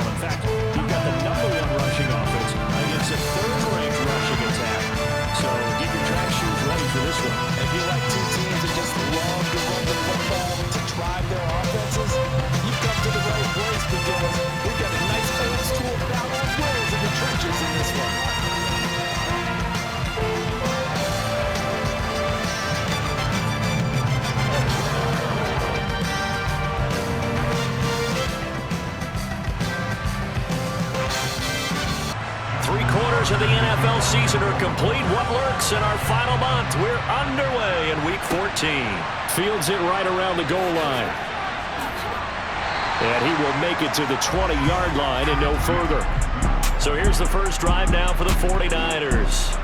NFL. In fact, you've got the #1 rushing offense against a third-ranked rushing attack. So get your track shoes ready for this one. If you like two teams that just love to run the football to drive their offenses, you've come to the right place because we've got a nice old school battle of wills in the trenches in this one. Three-quarters of the NFL season are complete. What lurks in our final month? We're underway in Week 14. Fields it right around the goal line. And he will make it to the 20-yard line and no further. So here's the first drive now for the 49ers.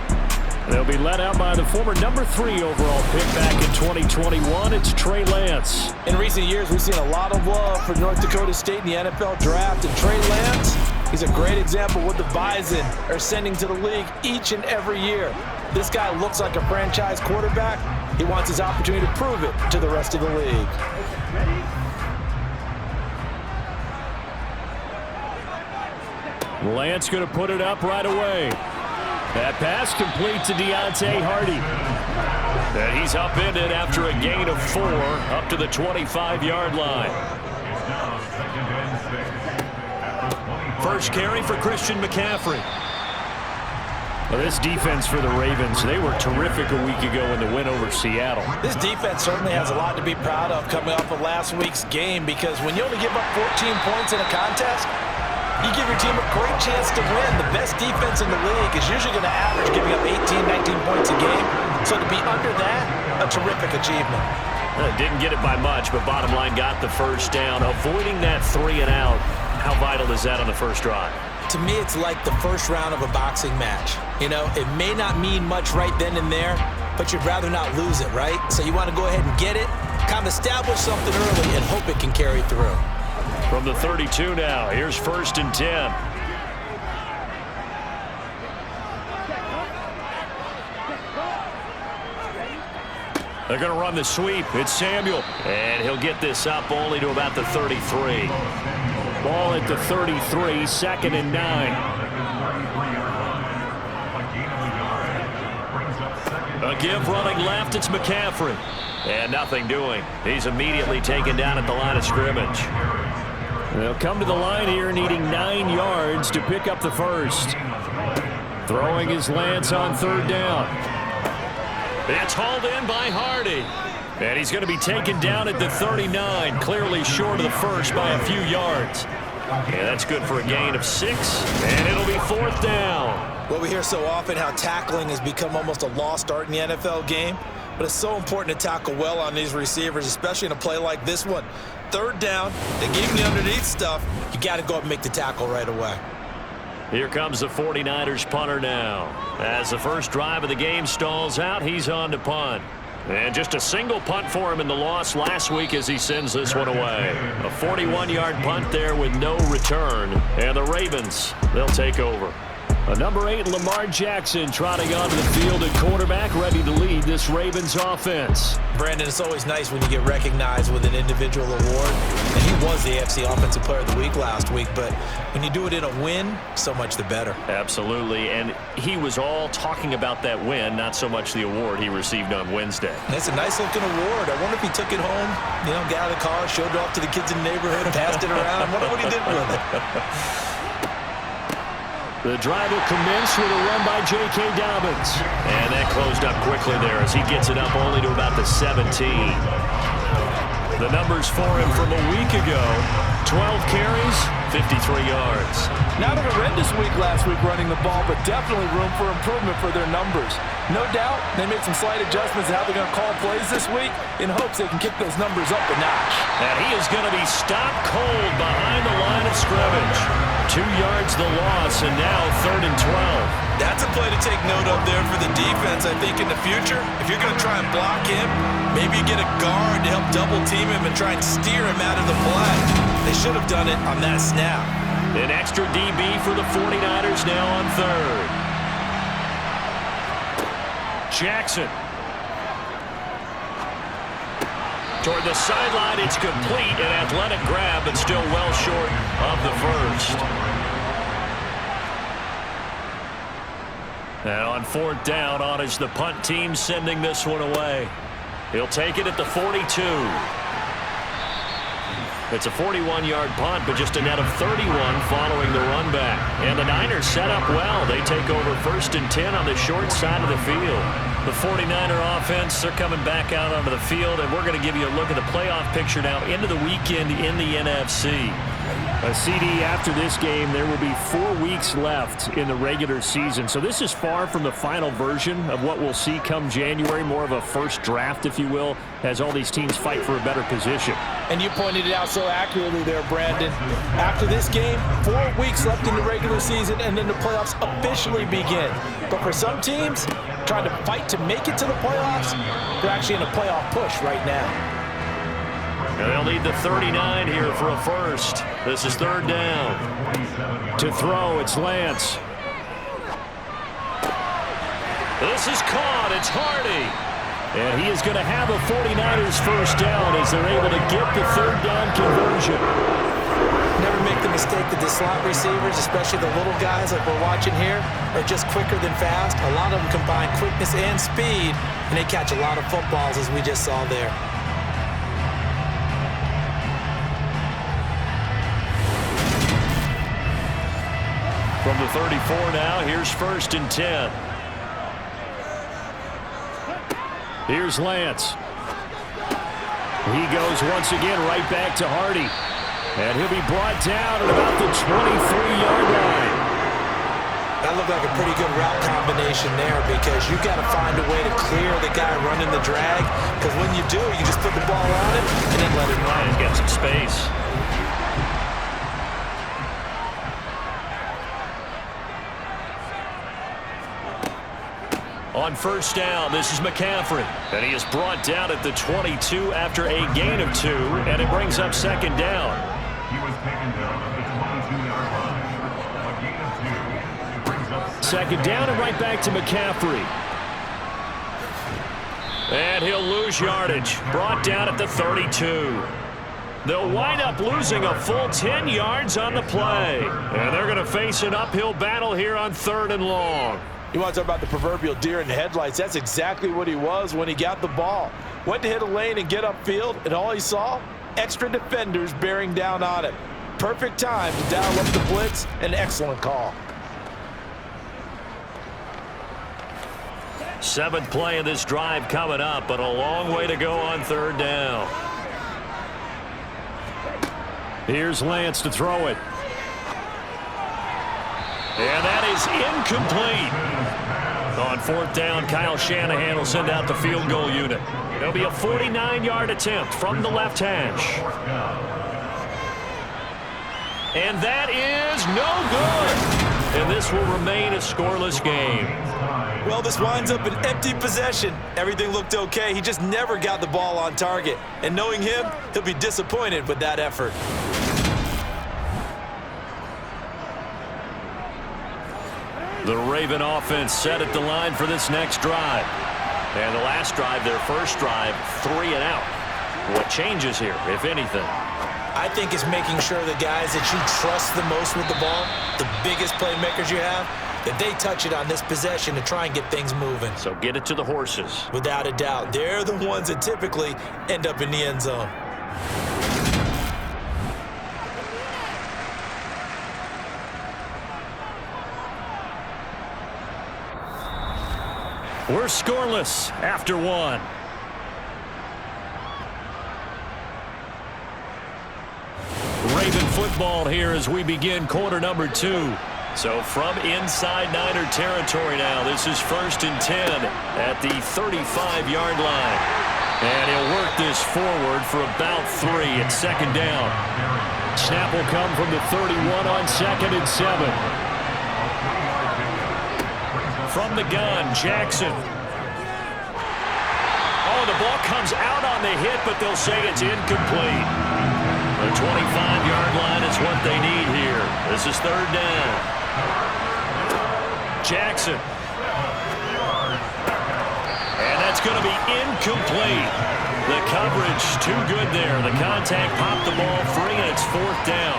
They'll be led out by the former #3 overall pick back in 2021. It's Trey Lance. In recent years, we've seen a lot of love for North Dakota State in the NFL draft. And Trey Lance, he's a great example of what the Bison are sending to the league each and every year. This guy looks like a franchise quarterback. He wants his opportunity to prove it to the rest of the league. Lance going to put it up right away. That pass complete to Deontay Hardy. And he's upended after a gain of 4 up to the 25-yard line. First carry for Christian McCaffrey. Well, this defense for the Ravens, they were terrific a week ago in the win over Seattle. This defense certainly has a lot to be proud of coming off of last week's game, because when you only give up 14 points in a contest, you give your team a great chance to win. The best defense in the league is usually going to average giving up 18, 19 points a game. So to be under that, a terrific achievement. Didn't get it by much, but bottom line got the first down. Avoiding that 3 and out, how vital is that on the first drive? To me, it's like the first round of a boxing match. You know, it may not mean much right then and there, but you'd rather not lose it, right? So you want to go ahead and get it, kind of establish something early, and hope it can carry through. From the 32 now, here's 1st and 10. They're going to run the sweep. It's Samuel. And he'll get this up only to about the 33. Ball at the 33, 2nd and 9. A give running left, it's McCaffrey. And nothing doing. He's immediately taken down at the line of scrimmage. They'll come to the line here needing 9 yards to pick up the first. Throwing his Lance on 3rd down. It's hauled in by Hardy. And he's going to be taken down at the 39, clearly short of the first by a few yards. Yeah, that's good for a gain of 6, and it'll be 4th down. Well, we hear so often how tackling has become almost a lost art in the NFL game, but it's so important to tackle well on these receivers, especially in a play like this one. 3rd down, they gave him the underneath stuff. You got to go up and make the tackle right away. Here comes the 49ers punter now. As the first drive of the game stalls out, he's on to punt. And just a single punt for him in the loss last week as he sends this one away. A 41-yard punt there with no return. And the Ravens, they'll take over. A #8, Lamar Jackson, trotting onto the field at quarterback, ready to lead this Ravens offense. Brandon, it's always nice when you get recognized with an individual award. And he was the AFC Offensive Player of the Week last week, but when you do it in a win, so much the better. Absolutely, and he was all talking about that win, not so much the award he received on Wednesday. It's a nice-looking award. I wonder if he took it home, you know, got out of the car, showed it off to the kids in the neighborhood, passed it around. I wonder what he did with it. The drive will commence with a run by J.K. Dobbins. And that closed up quickly there as he gets it up only to about the 17. The numbers for him from a week ago, 12 carries, 53 yards. Not a horrendous week last week running the ball, but definitely room for improvement for their numbers. No doubt they made some slight adjustments to how they're going to call plays this week in hopes they can kick those numbers up a notch. And he is going to be stopped cold behind the line of scrimmage. 2 yards the loss, and now 3rd and 12. That's a play to take note of there for the defense, I think, in the future. If you're going to try and block him, maybe you get a guard to help double-team him and try and steer him out of the play. They should have done it on that snap. An extra DB for the 49ers now on 3rd. Jackson. Toward the sideline, it's complete. An athletic grab, but still well short of the first. And on fourth down, on is the punt team sending this one away. He'll take it at the 42. It's a 41-yard punt, but just a net of 31 following the run back. And the Niners set up well. They take over 1st and 10 on the short side of the field. The 49er offense, they're coming back out onto the field, and we're going to give you a look at the playoff picture now into the weekend in the NFC. A CD after this game, there will be 4 weeks left in the regular season. So this is far from the final version of what we'll see come January, more of a first draft, if you will, as all these teams fight for a better position. And you pointed it out so accurately there, Brandon. After this game, 4 weeks left in the regular season, and then the playoffs officially begin. But for some teams, trying to fight to make it to the playoffs, they're actually in a playoff push right now. And they'll need the 39 here for a first. This is 3rd down. To throw, it's Lance. This is caught. It's Hardy. And he is going to have a 49ers first down as they're able to get the 3rd down conversion. Never make the mistake that the slot receivers, especially the little guys like we're watching here, are just quicker than fast. A lot of them combine quickness and speed, and they catch a lot of footballs, as we just saw there. From the 34 now, here's 1st and 10. Here's Lance. He goes once again right back to Hardy. And he'll be brought down at about the 23-yard line. That looked like a pretty good route combination there, because you got to find a way to clear the guy running the drag. Because when you do, you just put the ball on him and then let him run. He's got some space. On 1st down, this is McCaffrey. And he is brought down at the 22 after a gain of 2, and it brings up 2nd down. He was taken down at the 22-yard line. A gain of 2 brings up 2nd down and right back to McCaffrey. And he'll lose yardage. Brought down at the 32. They'll wind up losing a full 10 yards on the play. And they're going to face an uphill battle here on 3rd and long. You want to talk about the proverbial deer in the headlights. That's exactly what he was when he got the ball. Went to hit a lane and get upfield, and all he saw, extra defenders bearing down on him. Perfect time to dial up the blitz. An excellent call. 7th play of this drive coming up, but a long way to go on 3rd down. Here's Lance to throw it. And that is incomplete. On 4th down, Kyle Shanahan will send out the field goal unit. It'll be a 49-yard attempt from the left hash. And that is no good. And this will remain a scoreless game. Well, this winds up an empty possession. Everything looked okay. He just never got the ball on target. And knowing him, he'll be disappointed with that effort. The Raven offense set at the line for this next drive. And the last drive, their first drive, 3 and out. What changes here, if anything? I think it's making sure the guys that you trust the most with the ball, the biggest playmakers you have, that they touch it on this possession to try and get things moving. So get it to the horses. Without a doubt. They're the ones that typically end up in the end zone. We're scoreless after 1. Raven football here as we begin quarter number 2. So from inside Niner territory now, this is 1st and 10 at the 35-yard line. And he'll work this forward for about 3 at 2nd down. Snap will come from the 31 on 2nd and 7. From the gun, Jackson. Oh, the ball comes out on the hit, but they'll say it's incomplete. The 25-yard line is what they need here. This is 3rd down. Jackson. And that's going to be incomplete. The coverage too good there. The contact popped the ball free, and it's 4th down.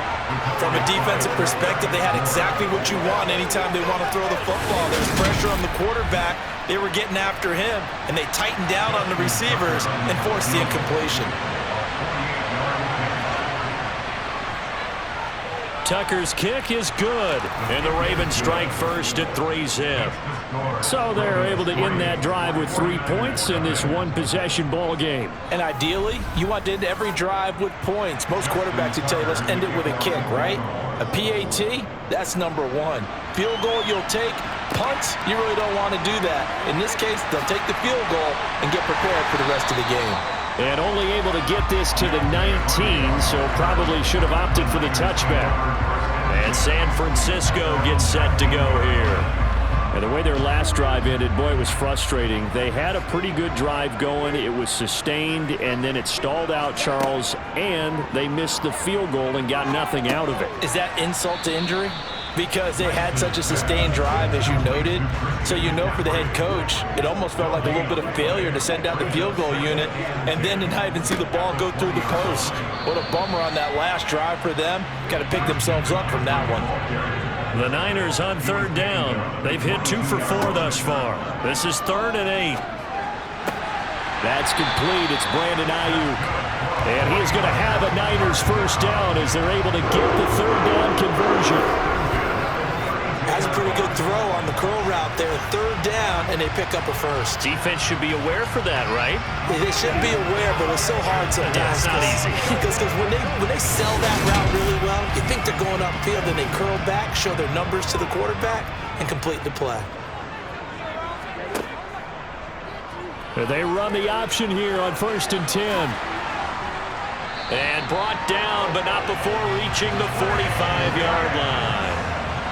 From a defensive perspective, they had exactly what you want anytime they want to throw the football. There's pressure on the quarterback. They were getting after him, and they tightened down on the receivers and forced the incompletion. Tucker's kick is good, and the Ravens strike first at 3-zip. So they're able to end that drive with 3 points in this one-possession ball game. And ideally, you want to end every drive with points. Most quarterbacks would tell you, let's end it with a kick, right? A PAT, that's number 1. Field goal, you'll take. Punts, you really don't want to do that. In this case, they'll take the field goal and get prepared for the rest of the game. And only able to get this to the 19, so probably should have opted for the touchback. And San Francisco gets set to go here. And the way their last drive ended, boy, it was frustrating. They had a pretty good drive going. It was sustained, and then it stalled out, Charles, and they missed the field goal and got nothing out of it. Is that insult to injury? Because they had such a sustained drive, as you noted. So you know for the head coach, it almost felt like a little bit of failure to send out the field goal unit and then to not even see the ball go through the post. What a bummer on that last drive for them. Got to pick themselves up from that one. The Niners on 3rd down. They've hit 2 for 4 thus far. This is 3rd and 8. That's complete. It's Brandon Ayuk. And he is going to have a Niners first down as they're able to get the 3rd down conversion. That's a pretty good throw on the curl route there. 3rd down, and they pick up a first. Defense should be aware for that, right? They should be aware, but it's so hard sometimes. Yeah, it's not easy. Because when they sell that route really well, you think they're going upfield, and they curl back, show their numbers to the quarterback, and complete the play. They run the option here on 1st and 10. And brought down, but not before reaching the 45-yard line.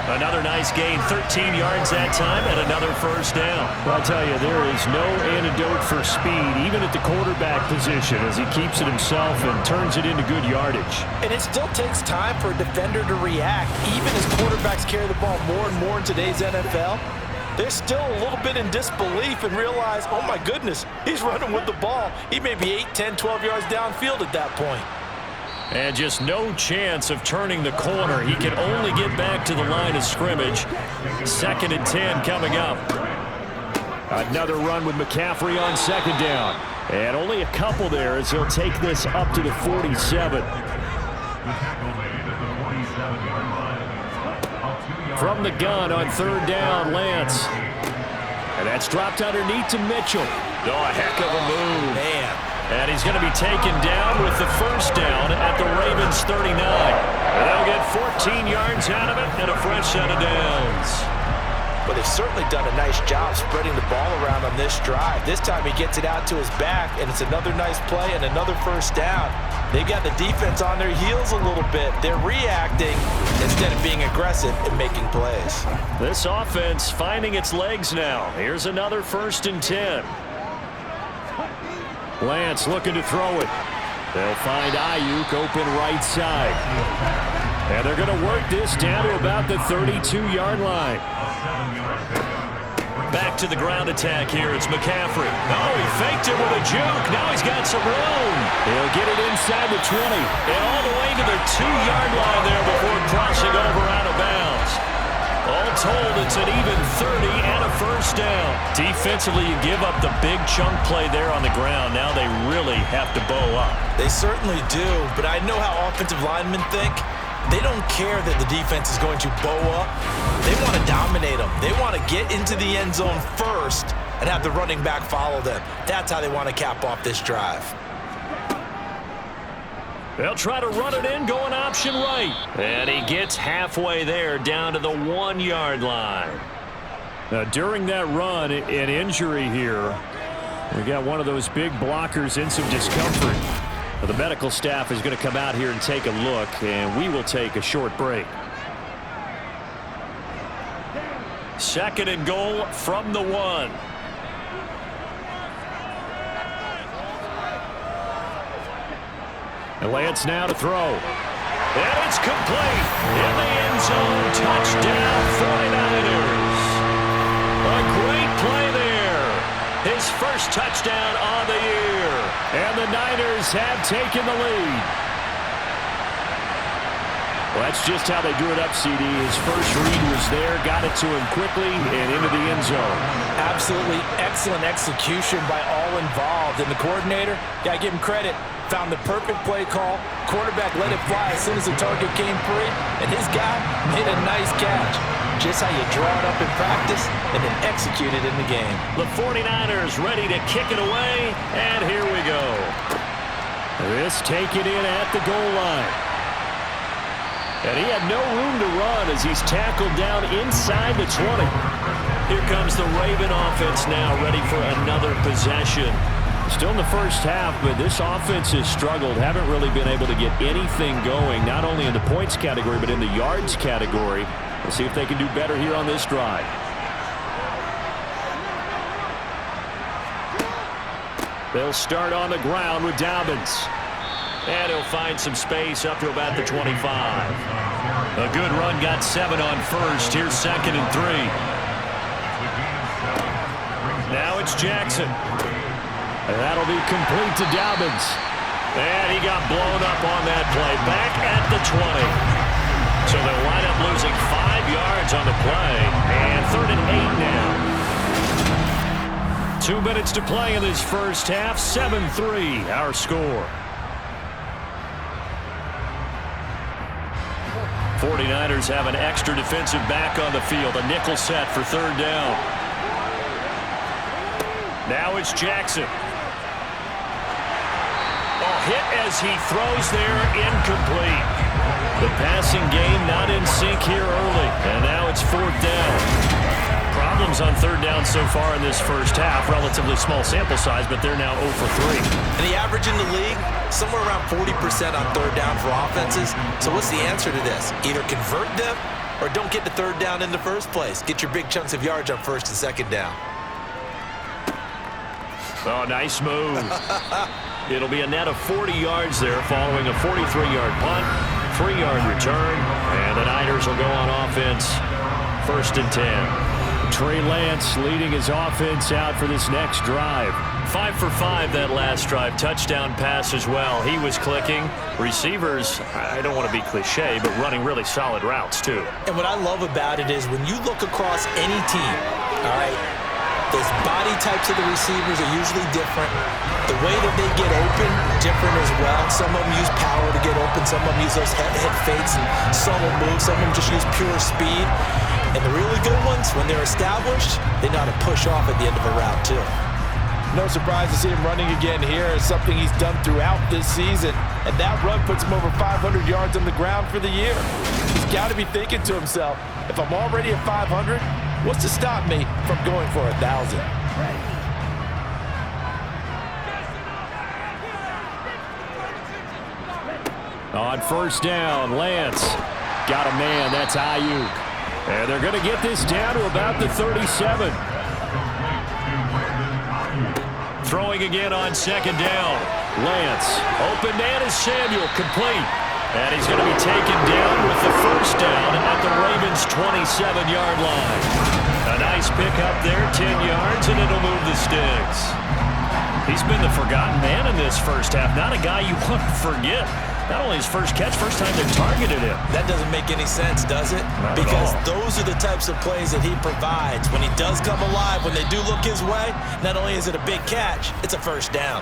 Another nice gain, 13 yards that time, and another first down. Well, I'll tell you, there is no antidote for speed, even at the quarterback position, as he keeps it himself and turns it into good yardage. And it still takes time for a defender to react. Even as quarterbacks carry the ball more and more in today's NFL, they're still a little bit in disbelief and realize, oh my goodness, he's running with the ball. He may be 8, 10, 12 yards downfield at that point. And just no chance of turning the corner. He can only get back to the line of scrimmage. 2nd and 10 coming up. Another run with McCaffrey on 2nd down. And only a couple there as he'll take this up to the 47. From the gun on 3rd down, Lance. And that's dropped underneath to Mitchell. Oh, a heck of a move. Man. And he's going to be taken down with the first down at the Ravens 39. And they'll get 14 yards out of it and a fresh set of downs. But they've certainly done a nice job spreading the ball around on this drive. This time he gets it out to his back, and it's another nice play and another first down. They've got the defense on their heels a little bit. They're reacting instead of being aggressive and making plays. This offense finding its legs now. Here's another 1st and 10. Lance looking to throw it. They'll find Ayuk open right side. And they're going to work this down to about the 32-yard line. Back to the ground attack here. It's McCaffrey. Oh, he faked it with a juke. Now he's got some room. He'll get it inside the 20. And all the way to the 2-yard line there before crossing over out of bounds. All told, it's an even 30 and a first down. Defensively, you give up the big chunk play there on the ground. Now they really have to bow up. They certainly do, but I know how offensive linemen think. They don't care that the defense is going to bow up. They want to dominate them. They want to get into the end zone first and have the running back follow them. That's how they want to cap off this drive. They'll try to run it in, going option right. And he gets halfway there, down to the 1-yard line. Now, during that run, an injury here. We got one of those big blockers in some discomfort. The medical staff is going to come out here and take a look, and we will take a short break. 2nd and goal from the 1. And Lance now to throw. And it's complete. In the end zone. Touchdown 49ers. A great play there. his first touchdown on the year. And the Niners have taken the lead. Well, that's just how they drew it up, CD. His first read was there, got it to him quickly, and into the end zone. Absolutely excellent execution by all involved. And the coordinator, got to give him credit, found the perfect play call. Quarterback let it fly as soon as the target came free, and his guy made a nice catch. Just how you draw it up in practice and then execute it in the game. The 49ers ready to kick it away, and here we go. This taken in at the goal line. And he had no room to run as he's tackled down inside the 20. Here comes the Raven offense now, ready for another possession. Still in the first half, but this offense has struggled. Haven't really been able to get anything going, not only in the points category, but in the yards category. We'll see if they can do better here on this drive. They'll start on the ground with Dobbins. And he'll find some space up to about the 25. A good run, got 7 on first. Here's 2nd and 3. Now it's Jackson. And that'll be complete to Dobbins. And he got blown up on that play. Back at the 20. So they'll wind up losing 5 yards on the play. And 3rd and 8 now. 2 minutes to play in this first half. 7-3 our score. 49ers have an extra defensive back on the field. A nickel set for 3rd down. Now it's Jackson. Hit as he throws there, incomplete. The passing game not in sync here early, and now it's 4th down. Problems on 3rd down so far in this first half. Relatively small sample size, but they're now 0 for 3. And the average in the league, somewhere around 40% on 3rd down for offenses. So what's the answer to this? Either convert them or don't get to 3rd down in the first place. Get your big chunks of yards on 1st and 2nd down. Oh, nice move. It'll be a net of 40 yards there following a 43-yard punt, 3-yard return, and the Niners will go on offense 1st and 10. Trey Lance leading his offense out for this next drive. 5 for 5 that last drive. Touchdown pass as well. He was clicking. Receivers, I don't want to be cliche, but running really solid routes too. And what I love about it is when you look across any team, all right, those body types of the receivers are usually different. The way that they get open, different as well. Some of them use power to get open. Some of them use those head fakes and subtle moves. Some of them just use pure speed. And the really good ones, when they're established, they know how to push off at the end of a route, too. No surprise to see him running again here. It's something he's done throughout this season. And that run puts him over 500 yards on the ground for the year. He's got to be thinking to himself, if I'm already at 500, what's to stop me from going for 1,000? On 1st down, Lance got a man. That's Ayuk. And they're going to get this down to about the 37. Throwing again on 2nd down. Lance. Open man is Samuel, complete. And he's going to be taken down with the 1st down at the Ravens' 27-yard line. A nice pick up there, 10 yards, and it'll move the sticks. He's been the forgotten man in this first half. Not a guy you want to forget. Not only his first catch, first time they targeted him. That doesn't make any sense, does it? Because those are the types of plays that he provides. When he does come alive, when they do look his way, not only is it a big catch, it's a 1st down.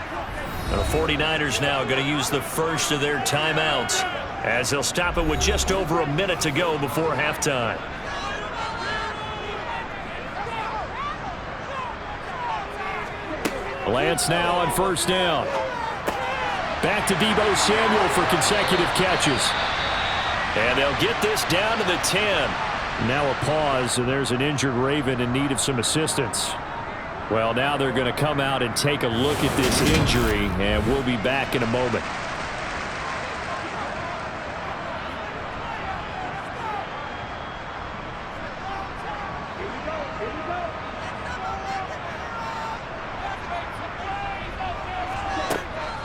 The 49ers now going to use the first of their timeouts as they'll stop it with just over a minute to go before halftime. Lance now on 1st down. Back to Deebo Samuel for consecutive catches. And they'll get this down to the 10. Now a pause, and there's an injured Raven in need of some assistance. Well, now they're going to come out and take a look at this injury, and we'll be back in a moment.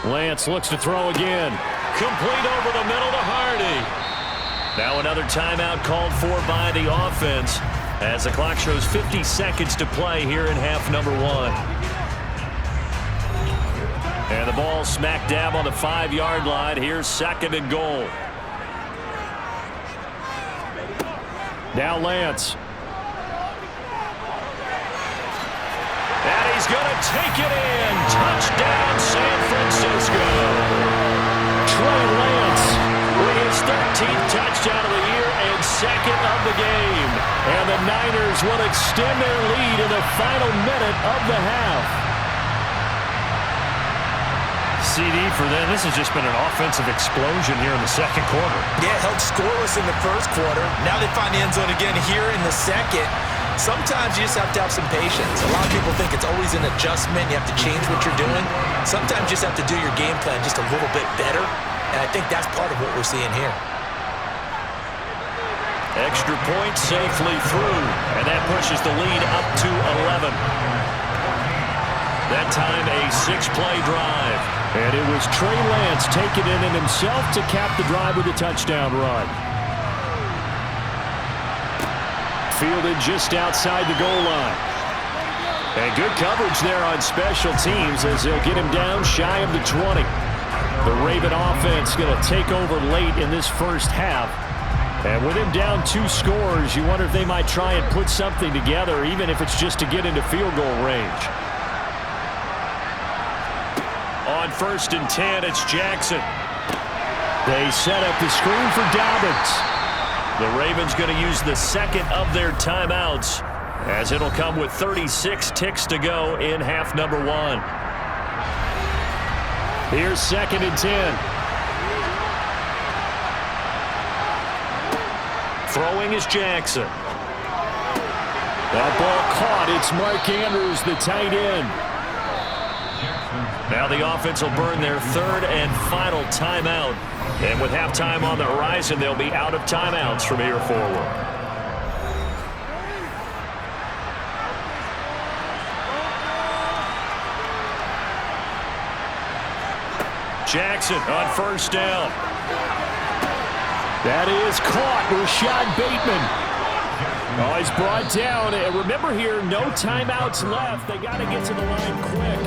Lance looks to throw again. Complete over the middle to Hardy. Now another timeout called for by the offense as the clock shows 50 seconds to play here in half number 1. ball smack dab on the 5-yard line. Here's 2nd and goal. Now Lance. And he's going to take it in. Touchdown, San Francisco. Trey Lance with his 13th touchdown of the year and 2nd of the game. And the Niners will extend their lead in the final minute of the half. CD for them. This has just been an offensive explosion here in the 2nd quarter. Yeah, held scoreless in the 1st quarter. Now they find the end zone again here in the 2nd. Sometimes you just have to have some patience. A lot of people think it's always an adjustment. You have to change what you're doing. Sometimes you just have to do your game plan just a little bit better. And I think that's part of what we're seeing here. Extra point safely through. And that pushes the lead up to 11. That time a 6-play drive. And it was Trey Lance taking it in himself to cap the drive with a touchdown run. Fielded just outside the goal line. And good coverage there on special teams as they'll get him down shy of the 20. The Raven offense going to take over late in this first half. And with him down 2 scores, you wonder if they might try and put something together, even if it's just to get into field goal range. On 1st and 10, it's Jackson. They set up the screen for Dobbins. The Ravens going to use the 2nd of their timeouts as it'll come with 36 ticks to go in half number 1. Here's 2nd and 10. Throwing is Jackson. That ball caught. It's Mark Andrews, the tight end. Now the offense will burn their 3rd and final timeout. And with halftime on the horizon, they'll be out of timeouts from here forward. Jackson on 1st down. That is caught. Rashad Bateman. Oh, he's brought down. And remember here, no timeouts left. They got to get to the line quick.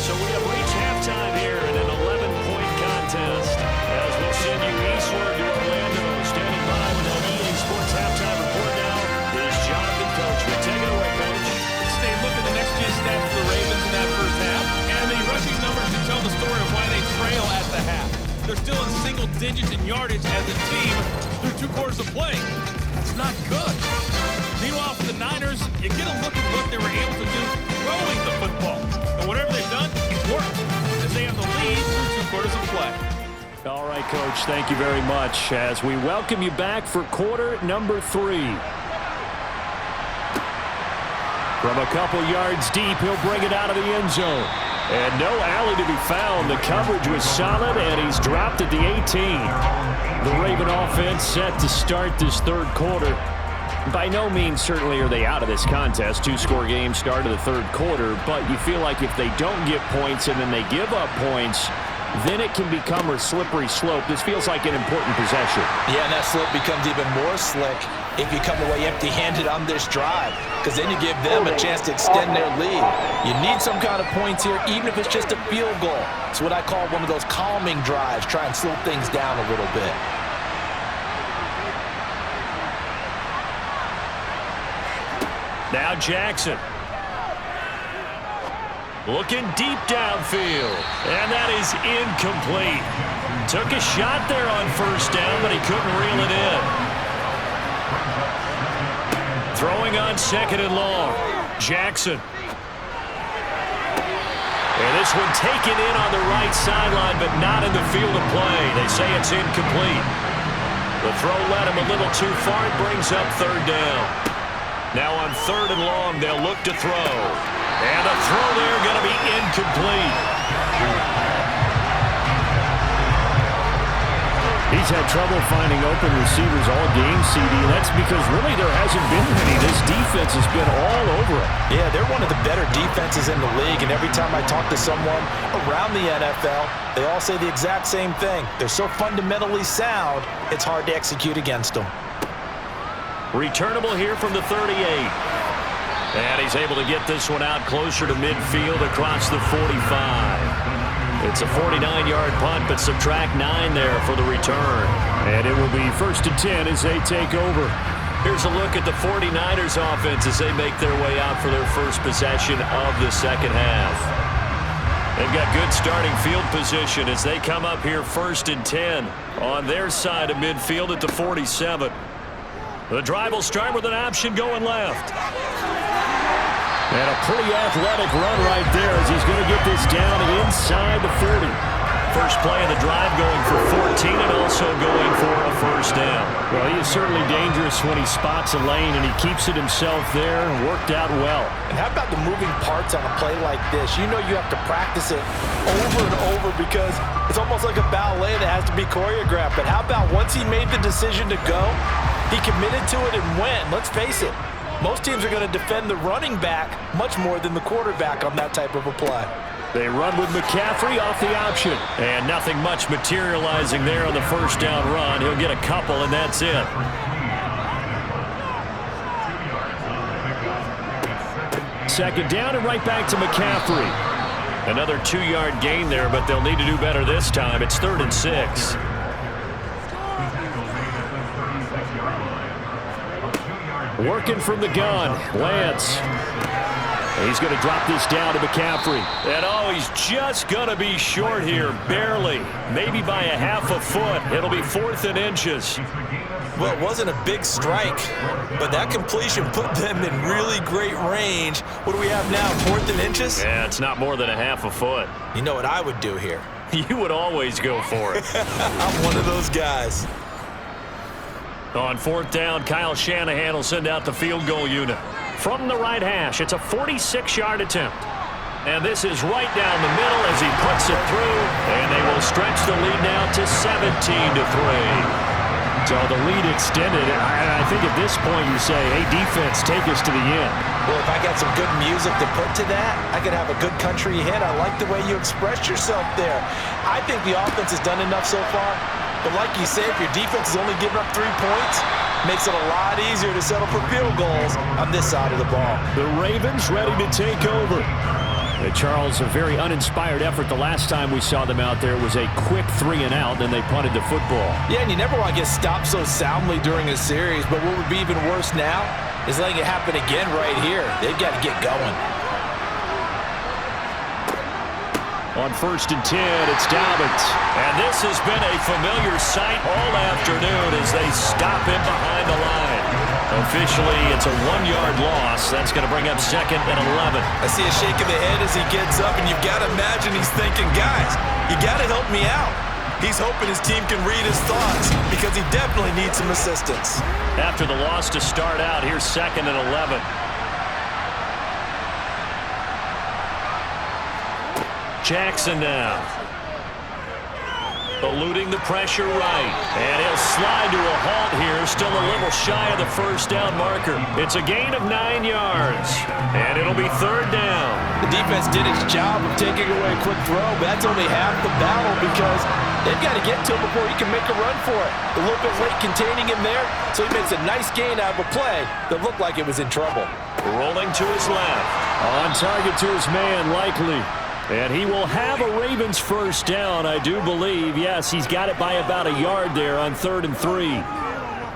So we have reached halftime here in an 11-point contest. As we'll send you eastward to Orlando. Standing by with an EA Sports halftime report now is Jonathan Coachman. Take it away, Coach. Stay look at the next gen stats for the Ravens in that first half. And the rushing numbers to tell the story of why they trail at the half. They're still in single digits in yardage as a team through 2 quarters of play. It's not good. Meanwhile, for the Niners, you get a look at what they were able to do throwing the football. And whatever they've done, it's worked, as they have the lead through 2 quarters of play. All right, Coach, thank you very much as we welcome you back for quarter number 3. From a couple yards deep, he'll bring it out of the end zone. And no alley to be found. The coverage was solid, and he's dropped at the 18. The Raven offense set to start this 3rd quarter. By no means, certainly, are they out of this contest. 2-score game start of the 3rd quarter, but you feel like if they don't get points and then they give up points, then it can become a slippery slope. This feels like an important possession. Yeah, and that slope becomes even more slick if you come away empty-handed on this drive, because then you give them a chance to extend their lead. You need some kind of points here, even if it's just a field goal. It's what I call one of those calming drives, try and slow things down a little bit. Now Jackson. Looking deep downfield. And that is incomplete. Took a shot there on 1st down, but he couldn't reel it in. Throwing on 2nd and long. Jackson. And this one taken in on the right sideline, but not in the field of play. They say it's incomplete. The throw led him a little too far. It brings up 3rd down. Now on 3rd and long, they'll look to throw. And a throw there going to be incomplete. He's had trouble finding open receivers all game, CD. That's because really there hasn't been many. This defense has been all over it. Yeah, they're one of the better defenses in the league, and every time I talk to someone around the NFL, they all say the exact same thing. They're so fundamentally sound, it's hard to execute against them. Returnable here from the 38. And he's able to get this one out closer to midfield across the 45. It's a 49-yard punt, but subtract 9 there for the return. And it will be 1st and 10 as they take over. Here's a look at the 49ers offense as they make their way out for their first possession of the second half. They've got good starting field position as they come up here 1st and 10 on their side of midfield at the 47. The drive will start with an option going left. And a pretty athletic run right there as he's going to get this down inside the 40. First play of the drive going for 14 and also going for a first down. Well, he is certainly dangerous when he spots a lane, and he keeps it himself there. Worked out well. And how about the moving parts on a play like this? You know you have to practice it over and over because it's almost like a ballet that has to be choreographed. But how about once he made the decision to go, he committed to it and went. Let's face it, most teams are going to defend the running back much more than the quarterback on that type of a play. They run with McCaffrey off the option. And nothing much materializing there on the first down run. He'll get a couple, and that's it. Second down and right back to McCaffrey. Another 2-yard gain there, but they'll need to do better this time. It's 3rd and 6. Working from the gun, Lance. He's going to drop this down to McCaffrey. And oh, he's just going to be short here, barely. Maybe by a half a foot. It'll be 4th and inches. Well, it wasn't a big strike, but that completion put them in really great range. What do we have now, 4th and inches? Yeah, it's not more than a half a foot. You know what I would do here? You would always go for it. I'm one of those guys. On 4th down, Kyle Shanahan will send out the field goal unit. From the right hash, it's a 46-yard attempt. And this is right down the middle as he puts it through. And they will stretch the lead now to 17-3. So the lead extended. I think at this point you say, hey, defense, take us to the end. Well, if I got some good music to put to that, I could have a good country hit. I like the way you expressed yourself there. I think the offense has done enough so far. But like you say, if your defense is only giving up 3 points, makes it a lot easier to settle for field goals on this side of the ball. The Ravens ready to take over. Charles, a very uninspired effort. The last time we saw them out there was a quick 3-and-out, then they punted the football. Yeah, and you never want to get stopped so soundly during a series, but what would be even worse now is letting it happen again right here. They've got to get going. On 1st and 10, it's Dobbins. And this has been a familiar sight all afternoon as they stop him behind the line. Officially, it's a 1-yard loss. That's going to bring up 2nd and 11. I see a shake of the head as he gets up, and you've got to imagine he's thinking, guys, you got to help me out. He's hoping his team can read his thoughts because he definitely needs some assistance. After the loss to start out, here's 2nd and 11. Jackson now. Eluding the pressure right. And he'll slide to a halt here. Still a little shy of the first down marker. It's a gain of 9 yards. And it'll be 3rd down. The defense did its job of taking away a quick throw, but that's only half the battle because they've got to get to him before he can make a run for it. A little bit late containing him there, so he makes a nice gain out of a play that looked like it was in trouble. Rolling to his left. On target to his man, likely. And he will have a Ravens first down, I do believe. Yes, he's got it by about a yard there on 3rd and 3.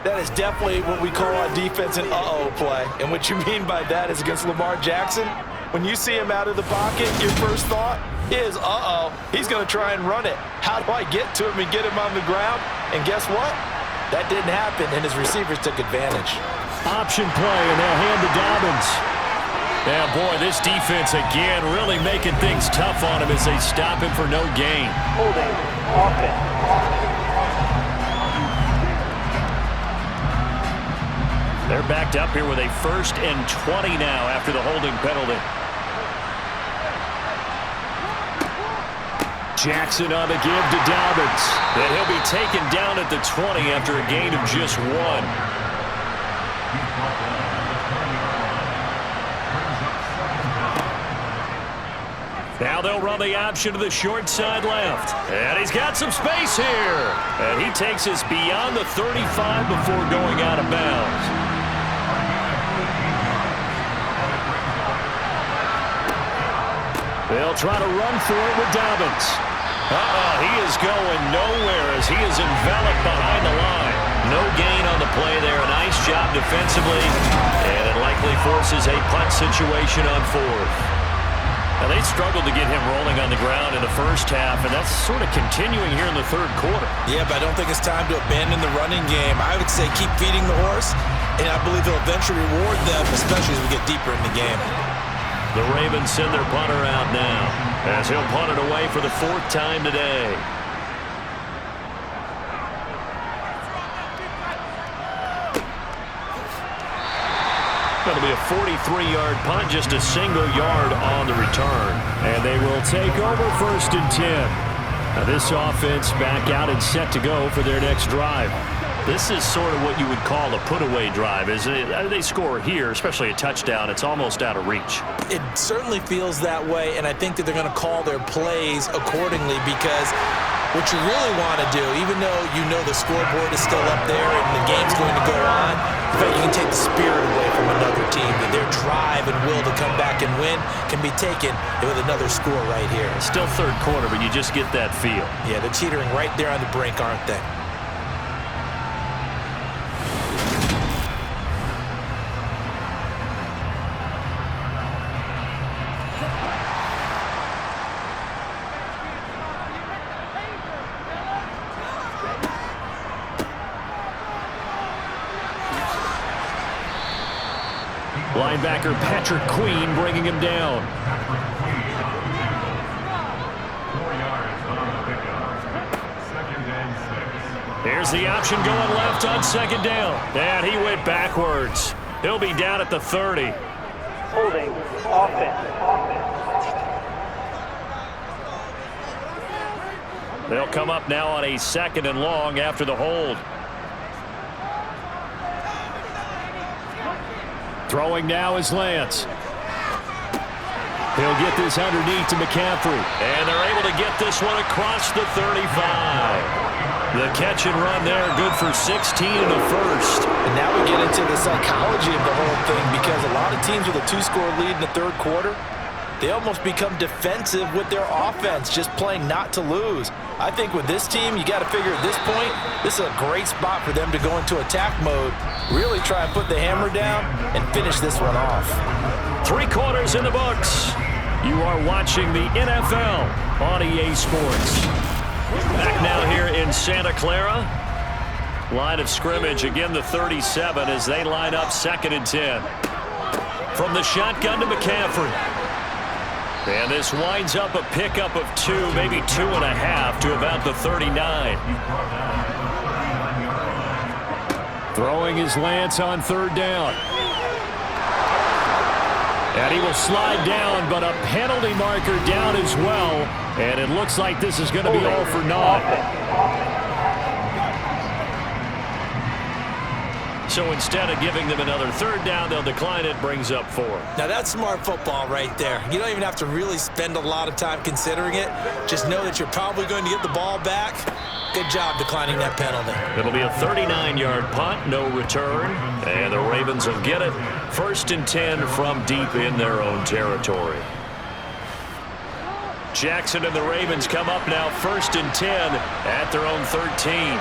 That is definitely what we call on defense an uh-oh play. And what you mean by that is against Lamar Jackson, when you see him out of the pocket, your first thought is, uh-oh, he's going to try and run it. How do I get to him and get him on the ground? And guess what? That didn't happen, and his receivers took advantage. Option play, and they'll hand to Dobbins. Yeah, boy, this defense again really making things tough on him as they stop him for no gain. Holding, offense. They're backed up here with a 1st and 20 now after the holding penalty. Jackson on the give to Dobbins. And he'll be taken down at the 20 after a gain of just 1. Now they'll run the option to the short side left. And he's got some space here. And he takes us beyond the 35 before going out of bounds. They'll try to run for it with Dobbins. He is going nowhere as he is enveloped behind the line. No gain on the play there. Nice job defensively. And it likely forces a punt situation on fourth. Now, they struggled to get him rolling on the ground in the first half, and that's sort of continuing here in the third quarter. Yeah, but I don't think it's time to abandon the running game. I would say keep feeding the horse, and I believe he'll eventually reward them, especially as we get deeper in the game. The Ravens send their punter out now as he'll punt it away for the fourth time today. Going to be a 43-yard punt, just a single yard on the return. And they will take over 1st and 10. Now this offense back out and set to go for their next drive. This is sort of what you would call a put-away drive, isn't it? They score here, especially a touchdown. It's almost out of reach. It certainly feels that way, and I think that they're going to call their plays accordingly because what you really want to do, even though you know the scoreboard is still up there and the game's going to go on, but you can take the spirit away from another team, that their drive and will to come back and win can be taken with another score right here. Still third quarter, but you just get that feel. Yeah, they're teetering right there on the brink, aren't they? Linebacker Patrick Queen bringing him down. 4 yards on the pickup. 2nd and 6. Here's the option going left on 2nd down. And he went backwards. He'll be down at the 30. Holding offense. They'll come up now on a 2nd and long after the hold. Throwing now is Lance. He'll get this underneath to McCaffrey. And they're able to get this one across the 35. The catch and run there, good for 16 in the first. And now we get into the psychology of the whole thing because a lot of teams with a 2-score lead in the third quarter, they almost become defensive with their offense, just playing not to lose. I think with this team, you got to figure at this point, this is a great spot for them to go into attack mode, really try and put the hammer down and finish this one off. 3 quarters in the books. You are watching the NFL on EA Sports. Back now here in Santa Clara. Line of scrimmage, again the 37 as they line up 2nd and 10. From the shotgun to McCaffrey. And this winds up a pickup of 2, maybe 2.5 to about the 39. Throwing is Lance on 3rd down. And he will slide down, but a penalty marker down as well. And it looks like this is going to be all for naught. So instead of giving them another 3rd down, they'll decline it, brings up 4. Now that's smart football right there. You don't even have to really spend a lot of time considering it. Just know that you're probably going to get the ball back. Good job declining that penalty. It'll be a 39-yard punt, no return, and the Ravens will get it. 1st and 10 from deep in their own territory. Jackson and the Ravens come up now 1st and 10 at their own 13.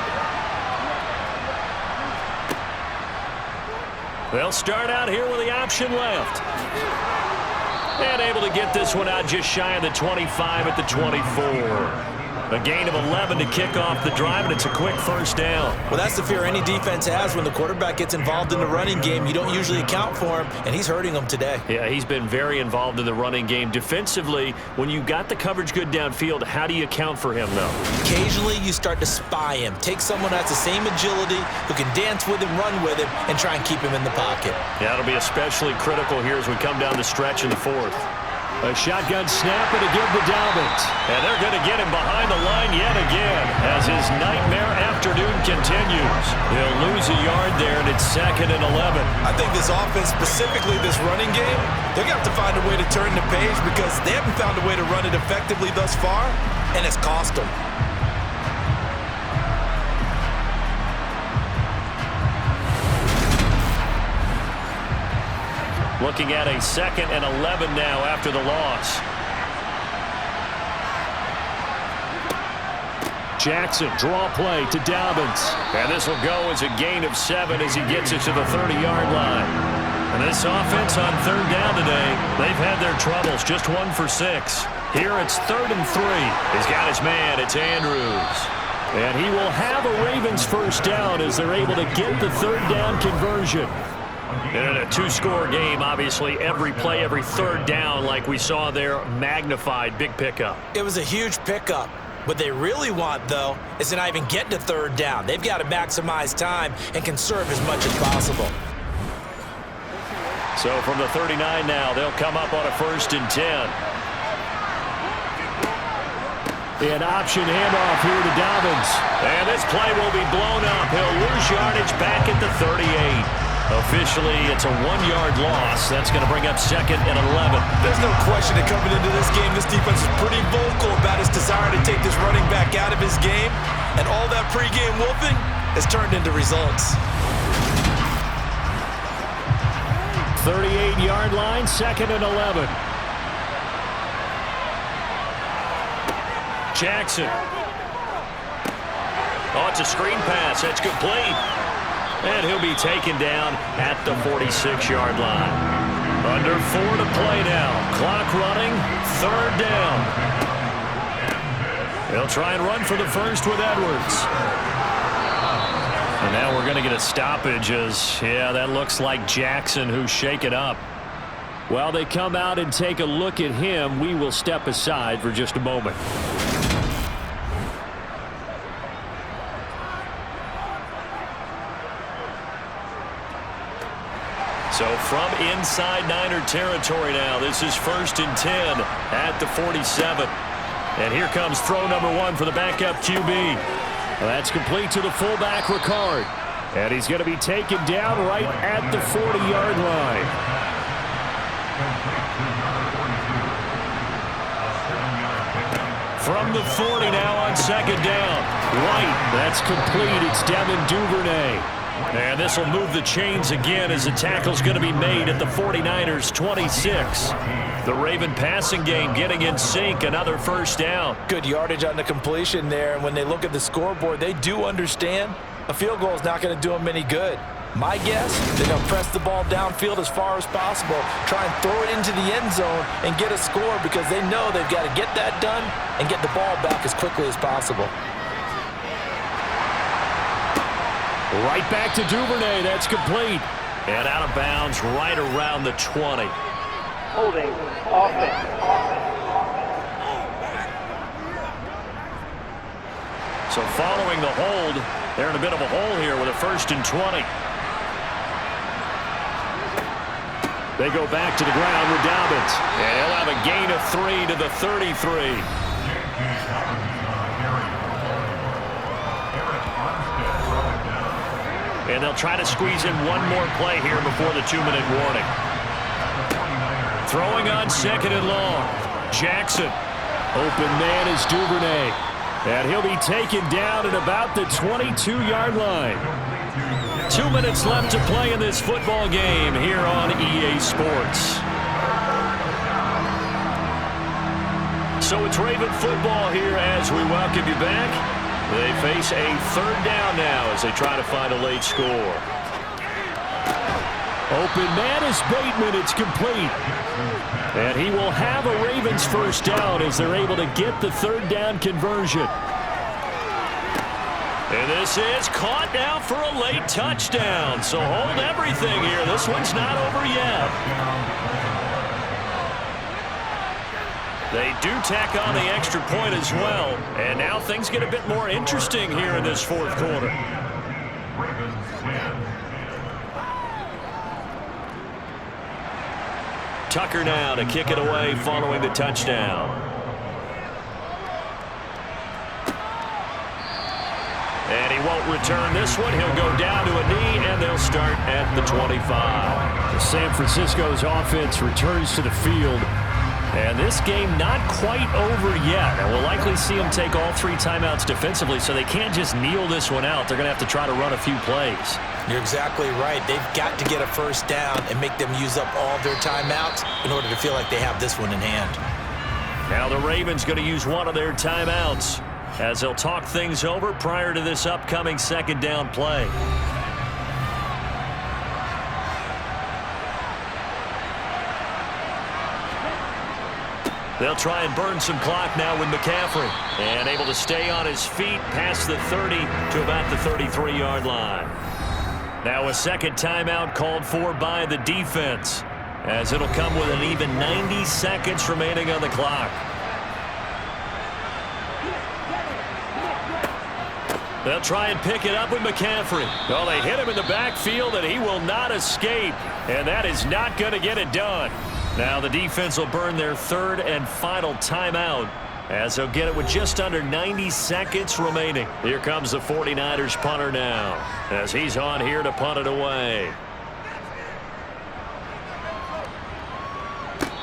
They'll start out here with the option left. And able to get this one out just shy of the 25 at the 24. A gain of 11 to kick off the drive, and it's a quick 1st down. Well, that's the fear any defense has when the quarterback gets involved in the running game. You don't usually account for him, and he's hurting them today. Yeah, he's been very involved in the running game. Defensively, when you got the coverage good downfield, how do you account for him, though? Occasionally, you start to spy him. Take someone who has the same agility, who can dance with him, run with him, and try and keep him in the pocket. Yeah, it'll be especially critical here as we come down the stretch in the 4th. A shotgun snap and a give to Dalvin. And they're going to get him behind the line yet again as his nightmare afternoon continues. He'll lose a yard there, and it's 2nd and 11. I think this offense, specifically this running game, they're going to have to find a way to turn the page because they haven't found a way to run it effectively thus far, and it's cost them. Looking at a 2nd and 11 now after the loss. Jackson, draw play to Dobbins. And this will go as a gain of 7 as he gets it to the 30-yard line. And this offense on third down today, they've had their troubles, just 1 for 6. Here it's 3rd and 3. He's got his man, it's Andrews. And he will have a Ravens first down as they're able to get the third down conversion. In a 2-score game, obviously, every play, every third down, like we saw there, magnified, big pickup. It was a huge pickup. What they really want, though, is to not even get to third down. They've got to maximize time and conserve as much as possible. So from the 39 now, they'll come up on a 1st and 10. An option handoff here to Dobbins. And this play will be blown up. He'll lose yardage back at the 38. Officially, it's a 1-yard loss. That's going to bring up 2nd and 11. There's no question that coming into this game, this defense is pretty vocal about his desire to take this running back out of his game. And all that pregame wolfing has turned into results. 38-yard line, 2nd and 11. Jackson. Oh, it's a screen pass. That's complete. And he'll be taken down at the 46-yard line. Under 4 to play now. Clock running. 3rd down. They'll try and run for the first with Edwards. And now we're going to get a stoppage as, yeah, that looks like Jackson who's shaken up. While they come out and take a look at him, we will step aside for just a moment. So from inside Niner territory now, this is 1st and 10 at the 47. And here comes throw number 1 for the backup QB. That's complete to the fullback, Ricard. And he's going to be taken down right at the 40-yard line. From the 40 now on 2nd down. Right, that's complete. It's Devin Duvernay. And this will move the chains again as the tackle's going to be made at the 49ers 26. The Raven passing game getting in sync, another first down. Good yardage on the completion there, and when they look at the scoreboard, they do understand a field goal is not going to do them any good. My guess, they're going to press the ball downfield as far as possible, try and throw it into the end zone and get a score because they know they've got to get that done and get the ball back as quickly as possible. Right back to Duvernay. That's complete. And out of bounds right around the 20. Holding offense. So following the hold, they're in a bit of a hole here with a 1st and 20. They go back to the ground with Dobbins. And he'll have a gain of 3 to the 33. And they'll try to squeeze in one more play here before the 2-minute warning. Throwing on 2nd and long. Jackson. Open man is Duvernay. And he'll be taken down at about the 22-yard line. 2 minutes left to play in this football game here on EA Sports. So it's Raven football here as we welcome you back. They face a 3rd down now as they try to find a late score. Open man is Bateman. It's complete. And he will have a Ravens first down as they're able to get the 3rd down conversion. And this is caught now for a late touchdown. So hold everything here. This one's not over yet. They do tack on the extra point as well. And now things get a bit more interesting here in this 4th quarter. Tucker now to kick it away following the touchdown. And he won't return this one. He'll go down to a knee, and they'll start at the 25. San Francisco's offense returns to the field. And this game not quite over yet. And we'll likely see them take all 3 timeouts defensively, so they can't just kneel this one out. They're going to have to try to run a few plays. You're exactly right. They've got to get a first down and make them use up all their timeouts in order to feel like they have this one in hand. Now the Ravens going to use one of their timeouts. as they'll talk things over prior to this upcoming second down play. They'll try and burn some clock now with McCaffrey. And able to stay on his feet past the 30 to about the 33-yard line. Now a second timeout called for by the defense, as it'll come with an even 90 seconds remaining on the clock. They'll try and pick it up with McCaffrey. Well, they hit him in the backfield, and he will not escape. And that is not going to get it done. Now the defense will burn their third and final timeout, as they'll get it with just under 90 seconds remaining. Here comes the 49ers punter now, as he's on here to punt it away.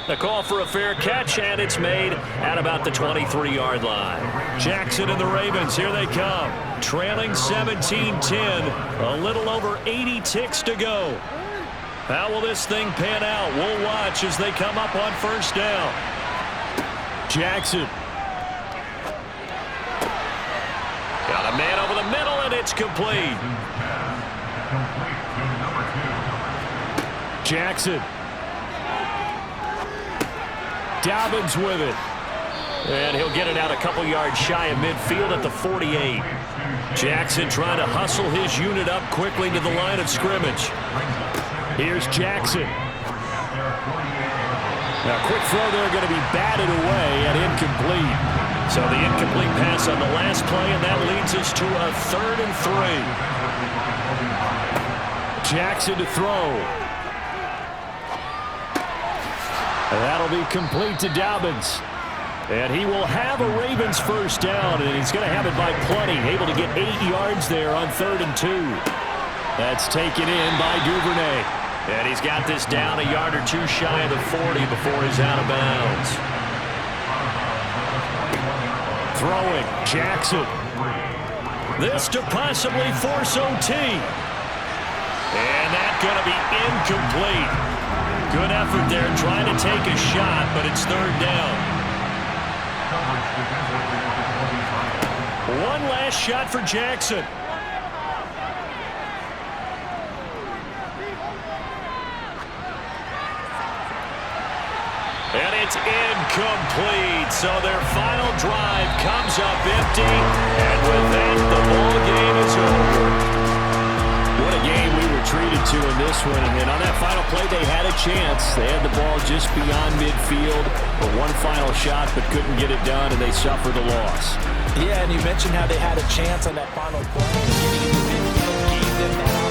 The call for a fair catch, and it's made at about the 23-yard line. Jackson and the Ravens, here they come. Trailing 17-10, a little over 80 ticks to go. How will this thing pan out? We'll watch as they come up on first down. Jackson. Got a man over the middle, and it's complete. Jackson. Dobbins with it. And he'll get it out a couple yards shy of midfield at the 48. Jackson trying to hustle his unit up quickly to the line of scrimmage. Here's Jackson. Now, quick throw there, going to be batted away and incomplete. So the incomplete pass on the last play, and that leads us to a 3rd and 3. Jackson to throw. And that'll be complete to Dobbins. And he will have a Ravens first down, and he's going to have it by plenty. Able to get 8 yards there on 3rd and 2. That's taken in by Duvernay. And he's got this down a yard or two shy of the 40 before he's out of bounds. Throwing, Jackson. This to possibly force OT. And that's going to be incomplete. Good effort there trying to take a shot, but it's 3rd down. One last shot for Jackson. And it's incomplete. So their final drive comes up empty. And with that, the ball game is over. What a game we were treated to in this one. And on that final play, they had a chance. They had the ball just beyond midfield for one final shot, but couldn't get it done, and they suffered the loss. Yeah, and you mentioned how they had a chance on that final play. Getting in the midfield gave them that